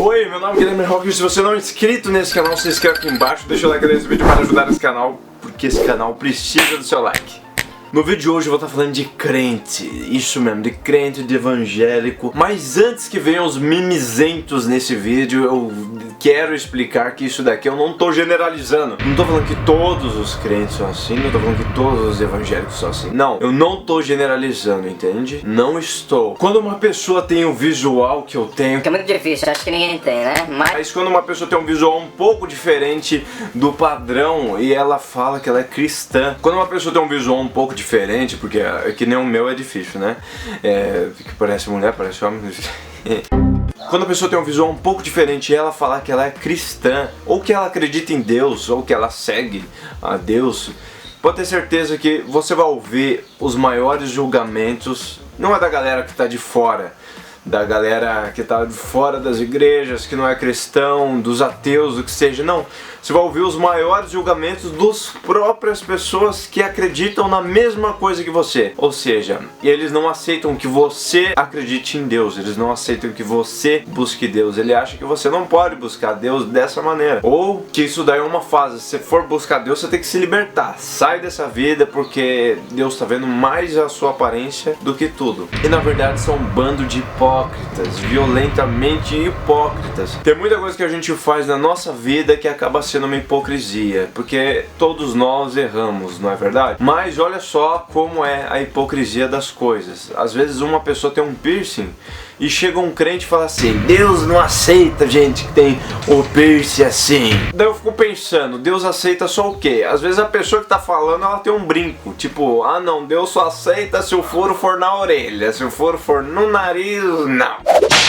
Oi, meu nome é Guilherme Roque. Se você não é inscrito nesse canal, se inscreve aqui embaixo. Deixa o like nesse vídeo para ajudar esse canal, porque esse canal precisa do seu like. No vídeo de hoje eu vou estar falando de crente, isso mesmo, de crente, de evangélico. Mas antes que venham os mimizentos nesse vídeo, eu quero explicar que isso daqui eu não tô generalizando. Não tô falando que todos os crentes são assim, não tô falando que todos os evangélicos são assim. Não, eu não tô generalizando, entende? Não estou. Quando uma pessoa tem o visual que eu tenho, que é muito difícil, acho que ninguém tem, né? Mas quando uma pessoa tem um visual um pouco diferente do padrão e ela fala que ela é cristã, quando uma pessoa tem um visual um pouco diferente, porque que nem o meu é difícil, né? Que parece mulher, parece homem. Quando a pessoa tem um visual um pouco diferente e ela falar que ela é cristã, ou que ela acredita em Deus, ou que ela segue a Deus, pode ter certeza que você vai ouvir os maiores julgamentos, não é da galera que está de fora, da galera que está de fora das igrejas, que não é cristão, dos ateus, o que seja, não. Você vai ouvir os maiores julgamentos das próprias pessoas que acreditam na mesma coisa que você. Ou seja, eles não aceitam que você acredite em Deus, eles não aceitam que você busque Deus. Ele acha que você não pode buscar Deus dessa maneira. Ou que isso daí é uma fase, se for buscar Deus, você tem que se libertar. Sai dessa vida porque Deus está vendo mais a sua aparência do que tudo. E na verdade são um bando de hipócritas, violentamente hipócritas. Tem muita coisa que a gente faz na nossa vida que acaba sendo uma hipocrisia, porque todos nós erramos, não é verdade? Mas olha só como é a hipocrisia das coisas. Às vezes uma pessoa tem um piercing e chega um crente e fala assim: Deus não aceita gente que tem o piercing assim. Daí eu fico pensando, Deus aceita só o quê? Às vezes a pessoa que tá falando, ela tem um brinco, tipo, ah não, Deus só aceita se o furo for na orelha, se o furo for no nariz, não.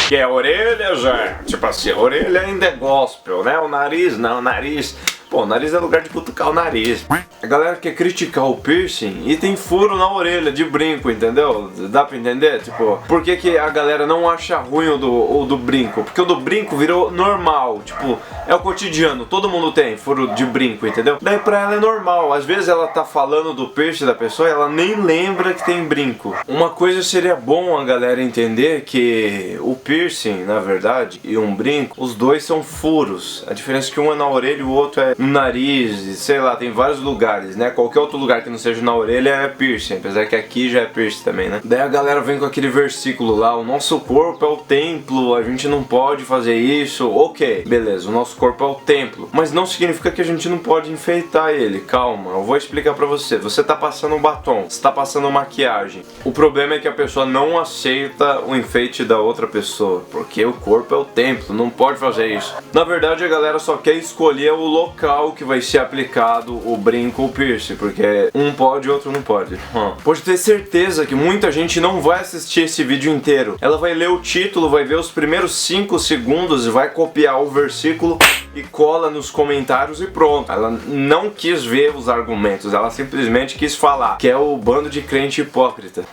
Que a orelha já, tipo assim, a orelha ainda é gospel, né? O nariz não, o nariz... Pô, o nariz é lugar de cutucar o nariz. A galera quer criticar o piercing e tem furo na orelha de brinco, entendeu? Dá pra entender? Tipo, por que que a galera não acha ruim o do brinco? Porque o do brinco virou normal, tipo, é o cotidiano, todo mundo tem furo de brinco, entendeu? Daí pra ela é normal, às vezes ela tá falando do piercing da pessoa e ela nem lembra que tem brinco. Uma coisa seria bom a galera entender que o piercing, na verdade, e um brinco, os dois são furos. A diferença é que um é na orelha e o outro é no nariz, sei lá, tem vários lugares, né? Qualquer outro lugar que não seja na orelha é piercing, apesar que aqui já é piercing também, né? Daí a galera vem com aquele versículo lá: o nosso corpo é o templo, a gente não pode fazer isso. Ok, beleza, o nosso corpo é o templo, mas não significa que a gente não pode enfeitar ele. Calma, eu vou explicar pra você. Você tá passando um batom, você tá passando maquiagem. O problema é que a pessoa não aceita o enfeite da outra pessoa, porque o corpo é o templo, não pode fazer isso. Na verdade a galera só quer escolher o local que vai ser aplicado o brinco ou piercing, porque um pode e outro não pode. Pode ter certeza que muita gente não vai assistir esse vídeo inteiro. Ela vai ler o título, vai ver os primeiros 5 segundos e vai copiar o versículo e cola nos comentários e pronto. Ela não quis ver os argumentos, ela simplesmente quis falar que é o bando de crente hipócrita.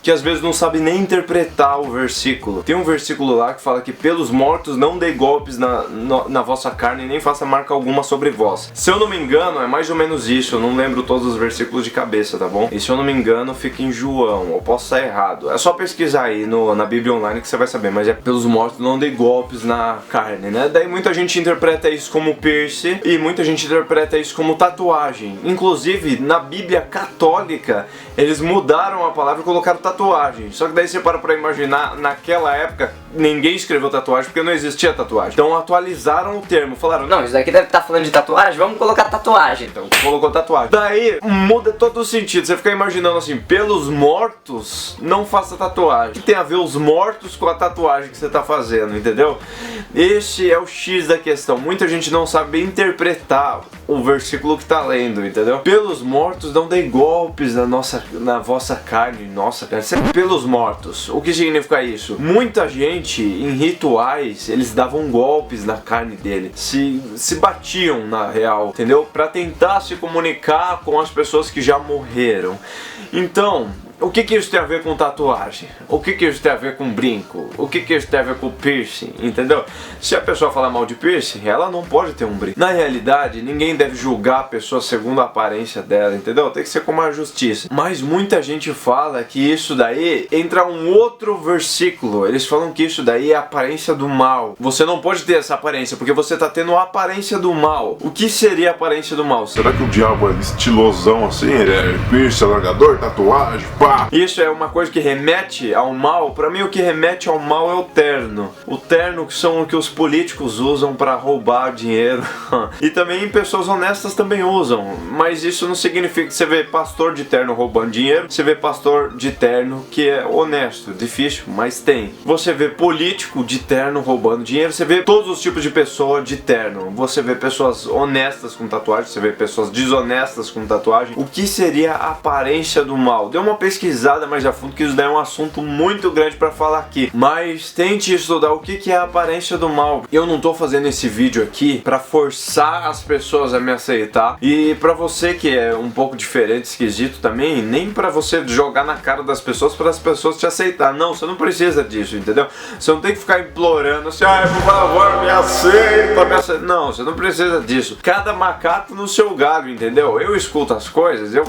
Que às vezes não sabe nem interpretar o versículo. Tem um versículo lá que fala que pelos mortos não dê golpes na vossa carne, nem faça marca alguma sobre vós. Se eu não me engano, é mais ou menos isso. Eu não lembro todos os versículos de cabeça, tá bom? E se eu não me engano, fica em João. Eu posso estar errado. É só pesquisar aí na Bíblia Online que você vai saber. Mas é pelos mortos não dê golpes na carne, né? Daí muita gente interpreta isso como piercing e muita gente interpreta isso como tatuagem. Inclusive, na Bíblia católica, eles mudaram a palavra e colocaram tatuagem. Só que daí você para pra imaginar, naquela época ninguém escreveu tatuagem porque não existia tatuagem. Então atualizaram o termo, falaram: não, isso daqui deve estar falando de tatuagem, vamos colocar tatuagem. Então colocou tatuagem. Daí muda todo o sentido, você fica imaginando assim: pelos mortos não faça tatuagem. O que tem a ver os mortos com a tatuagem que você tá fazendo, entendeu? Esse é o X da questão. Muita gente não sabe interpretar o versículo que tá lendo, entendeu? Pelos mortos não dê golpes na vossa carne. Nossa, cara, pelos mortos. O que significa isso? Muita gente em rituais, eles davam golpes na carne dele, se batiam na real, entendeu? Pra tentar se comunicar com as pessoas que já morreram. Então, O que isso tem a ver com tatuagem? O que isso tem a ver com brinco? O que isso tem a ver com piercing? Entendeu? Se a pessoa falar mal de piercing, ela não pode ter um brinco. Na realidade, ninguém deve julgar a pessoa segundo a aparência dela, entendeu? Tem que ser como a justiça. Mas muita gente fala que isso daí entra um outro versículo. Eles falam que isso daí é a aparência do mal. Você não pode ter essa aparência, porque você tá tendo a aparência do mal. O que seria a aparência do mal? Será que o diabo é estilosão assim? Ele é piercing, alargador, tatuagem, pá? Isso é uma coisa que remete ao mal. Pra mim, o que remete ao mal é o terno. O terno que são o que os políticos usam pra roubar dinheiro. E também pessoas honestas também usam. Mas isso não significa que você vê pastor de terno roubando dinheiro. Você vê pastor de terno que é honesto. Difícil, mas tem. Você vê político de terno roubando dinheiro. Você vê todos os tipos de pessoa de terno. Você vê pessoas honestas com tatuagem. Você vê pessoas desonestas com tatuagem. O que seria a aparência do mal? Dê uma pesquisada mais a fundo, que isso daí é um assunto muito grande pra falar aqui. Mas tente estudar o que é a aparência do mal. Eu não tô fazendo esse vídeo aqui pra forçar as pessoas a me aceitar. E pra você que é um pouco diferente, esquisito também, nem pra você jogar na cara das pessoas para as pessoas te aceitar. Não, você não precisa disso, entendeu? Você não tem que ficar implorando assim, ai, por favor, me aceita, me aceita. Não, você não precisa disso. Cada macaco no seu galho, entendeu? Eu escuto as coisas, eu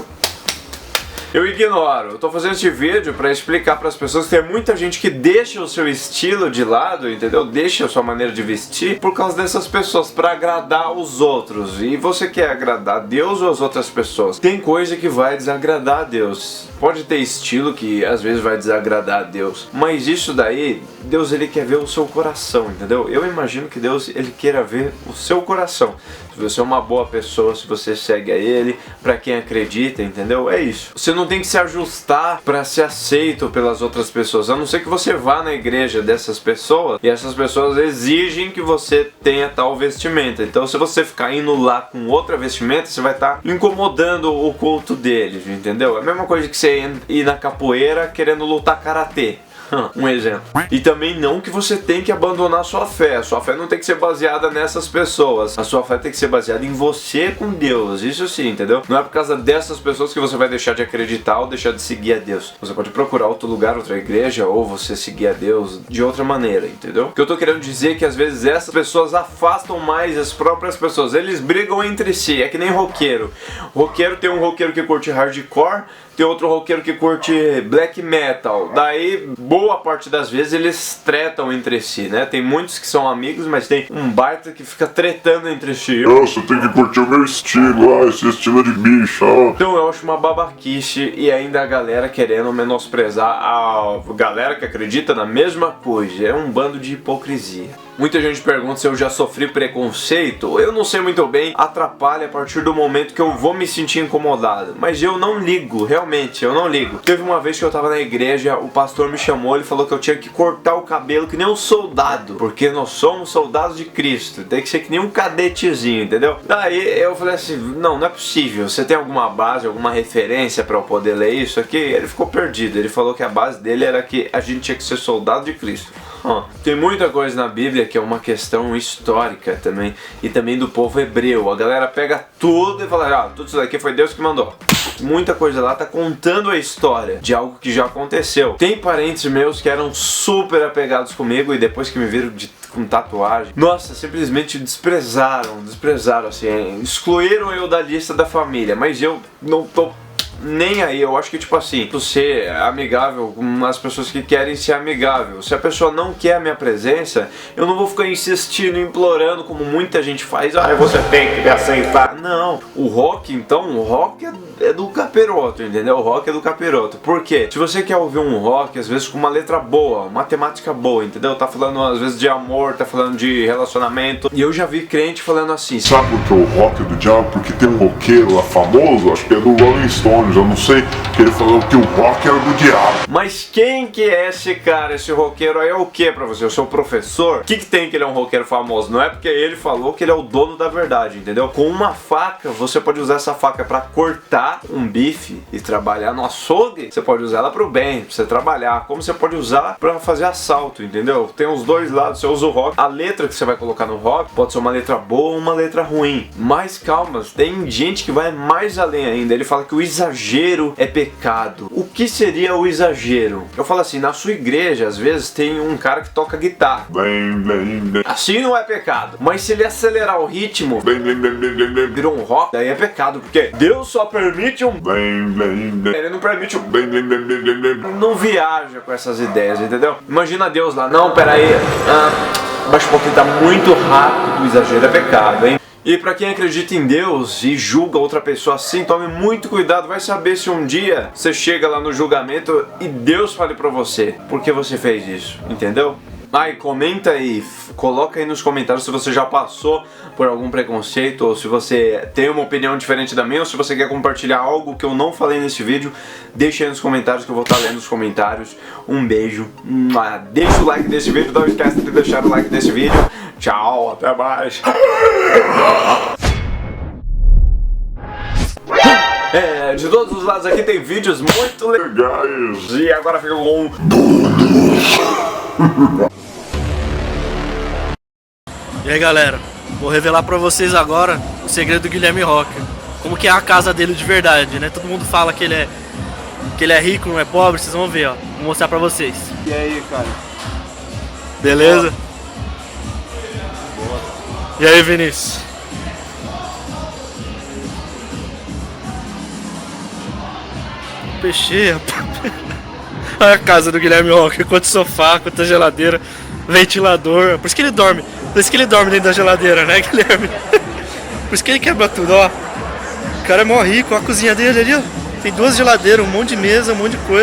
ignoro. Eu tô fazendo esse vídeo pra explicar pras pessoas que tem muita gente que deixa o seu estilo de lado, entendeu? Deixa a sua maneira de vestir por causa dessas pessoas, pra agradar os outros. E você quer agradar a Deus ou as outras pessoas? Tem coisa que vai desagradar a Deus. Pode ter estilo que às vezes vai desagradar a Deus. Mas isso daí, Deus ele quer ver o seu coração, entendeu? Eu imagino que Deus ele queira ver o seu coração. Se você é uma boa pessoa, se você segue a Ele, pra quem acredita, entendeu? É isso. Você não tem que se ajustar pra ser aceito pelas outras pessoas, a não ser que você vá na igreja dessas pessoas e essas pessoas exigem que você tenha tal vestimenta. Então se você ficar indo lá com outra vestimenta, você vai estar incomodando o culto deles, entendeu? É a mesma coisa que você ir na capoeira querendo lutar karatê. Um exemplo. E também não que você tem que abandonar a sua fé. A sua fé não tem que ser baseada nessas pessoas. A sua fé tem que ser baseada em você com Deus. Isso sim, entendeu? Não é por causa dessas pessoas que você vai deixar de acreditar ou deixar de seguir a Deus. Você pode procurar outro lugar, outra igreja, ou você seguir a Deus de outra maneira, entendeu? O que eu tô querendo dizer é que às vezes essas pessoas afastam mais as próprias pessoas. Eles brigam entre si. É que nem roqueiro. Roqueiro tem um roqueiro que curte hardcore, tem outro roqueiro que curte black metal. Daí, boa parte das vezes eles tretam entre si, né? Tem muitos que são amigos, mas tem um baita que fica tretando entre si. Nossa, tem que curtir o meu estilo, esse estilo é de bicho, Então eu acho uma babaquice e ainda a galera querendo menosprezar a galera que acredita na mesma coisa. É um bando de hipocrisia. Muita gente pergunta se eu já sofri preconceito. Eu não sei muito bem, atrapalha a partir do momento que eu vou me sentir incomodado. Mas eu não ligo, realmente, eu não ligo. Teve uma vez que eu tava na igreja, o pastor me chamou, ele falou que eu tinha que cortar o cabelo que nem um soldado, porque nós somos soldados de Cristo, tem que ser que nem um cadetezinho, entendeu? Daí eu falei assim, não é possível, você tem alguma base, alguma referência pra eu poder ler isso aqui? Ele ficou perdido, ele falou que a base dele era que a gente tinha que ser soldado de Cristo. Tem muita coisa na Bíblia que é uma questão histórica também, e também do povo hebreu. A galera pega tudo e fala, tudo isso daqui foi Deus que mandou. Muita coisa lá tá contando a história de algo que já aconteceu. Tem parentes meus que eram super apegados comigo e depois que me viram com tatuagem, nossa, simplesmente desprezaram assim, excluíram eu da lista da família, mas eu não tô nem aí. Eu acho que tipo assim, ser amigável com as pessoas que querem ser amigável. Se a pessoa não quer a minha presença, eu não vou ficar insistindo, implorando como muita gente faz, você tem que me aceitar. Não, o rock então, o rock é do capiroto, entendeu? O rock é do capiroto. Por quê? Se você quer ouvir um rock, às vezes com uma letra boa, uma temática boa, entendeu? Tá falando às vezes de amor, tá falando de relacionamento. E eu já vi crente falando assim, sabe por que o rock é do diabo? Porque tem um roqueiro lá famoso, acho que é do Rolling Stones, eu não sei, que ele falou que o rock era do diabo. Mas quem que é esse cara, esse roqueiro aí? É o que pra você? O seu professor? O que tem que ele é um roqueiro famoso? Não é porque ele falou que ele é o dono da verdade, entendeu? Com uma faca, você pode usar essa faca pra cortar um bife e trabalhar no açougue. Você pode usar ela pro bem, pra você trabalhar. Como você pode usar pra fazer assalto, entendeu? Tem os dois lados. Você usa o rock, a letra que você vai colocar no rock pode ser uma letra boa ou uma letra ruim. Mas calma, tem gente que vai mais além ainda. Ele fala que o exagero exagero é pecado. O que seria o exagero? Eu falo assim, na sua igreja, às vezes, tem um cara que toca guitarra. Assim não é pecado. Mas se ele acelerar o ritmo, virou um rock, daí é pecado. Porque Deus só permite um... Ele não permite um... Não viaja com essas ideias, entendeu? Imagina Deus lá. Não, peraí. Baixa um pouquinho, tá muito rápido. O exagero é pecado, hein? E pra quem acredita em Deus e julga outra pessoa assim, tome muito cuidado, vai saber se um dia você chega lá no julgamento e Deus fale pra você, por que você fez isso, entendeu? E comenta aí, coloca aí nos comentários se você já passou por algum preconceito, ou se você tem uma opinião diferente da minha, ou se você quer compartilhar algo que eu não falei nesse vídeo, deixa aí nos comentários que eu vou estar lendo os comentários. Um beijo, deixa o like desse vídeo, não esquece de deixar o like desse vídeo. Tchau, até mais. De todos os lados aqui tem vídeos muito legais. E agora fica com E aí galera, vou revelar pra vocês agora o segredo do Guilherme Rocker. Como que é a casa dele de verdade, né? Todo mundo fala que ele é rico, não é pobre, vocês vão ver, ó. Vou mostrar pra vocês. E aí, cara? Beleza? Boa. E aí, Vinícius? Peixe, rapaz. Olha a casa do Guilherme Rocker, quanto sofá, quanta geladeira, ventilador. Por isso que ele dorme. Por isso que ele dorme dentro da geladeira, né, Guilherme? Por isso que ele quebra tudo, ó. O cara é mó rico, ó, a cozinha dele ali, ó. Tem 2 geladeiras, um monte de mesa, um monte de coisa.